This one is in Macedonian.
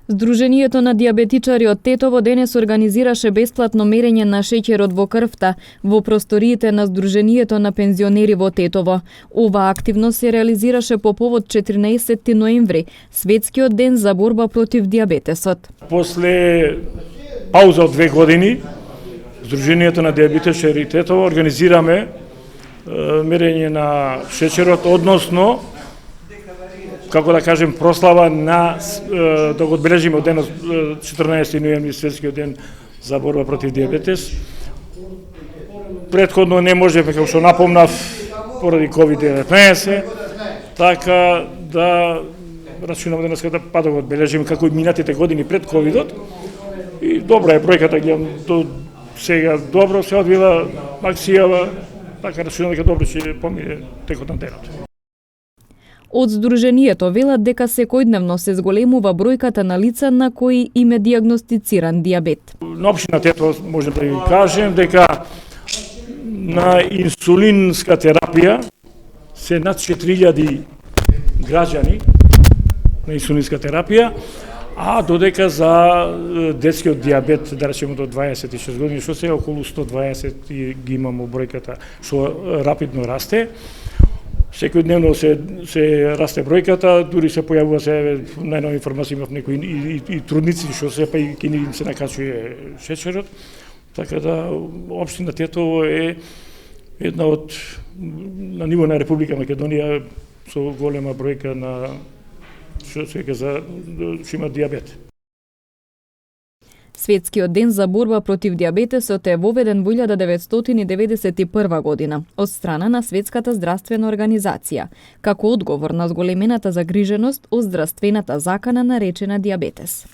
Здруженијето на дијабетичари од Тетово денес организираше бесплатно мерење на шеќерот во крвта во просториите на Здруженијето на пензионери во Тетово. Оваа активност се реализираше по повод 14 ноември, светскиот ден за борба против дијабетесот. После пауза од 2 години, Здруженијето на дијабетичари Тетово организираме мерење на шеќерот, односно како да кажем, прослава на да го одбележиме денот 14 ноември, светскиот ден за борба против дијабетес. Претходно не можевме, како што напомнав, поради COVID-19, така да рачунам денеска да да го одбележиме како и минатите години пред ковидот. И добра е бројката, гледам до сега добро се одвила акцијава, така рачунам дека добро ќе помине текот на денот. Од Здруженијето велат дека секојдневно се зголемува бројката на лица на кои им е дијагностициран дијабет. На општина Тетово можем да ви кажем дека на инсулинска терапија се над 4000 граѓани на инсулинска терапија, а додека за детскиот дијабет, да речеме до 26 години, што се околу 120 ги имамо бројката, што рапидно расте. Секојдневно се расте бројката, дури се појавува се најнови информации имав некои и трудници што се па и кини им се накачува шеќерот. Така да општина Тетово е една од на ниво на Република Македонија со голема бројка на што има дијабет. Светскиот ден за борба против дијабетесот е воведен во 1991 година од страна на Светската здравствена организација, како одговор на зголемената загриженост од здравствената закана наречена дијабетес.